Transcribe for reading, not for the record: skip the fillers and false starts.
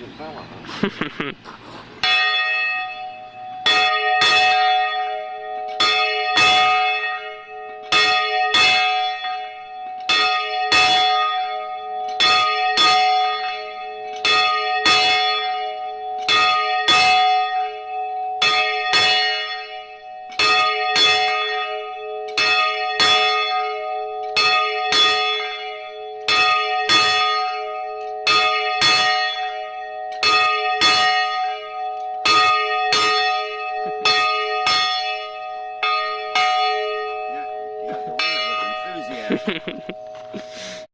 紧张了啊。Yeah, you got the wing that was enthusiasm.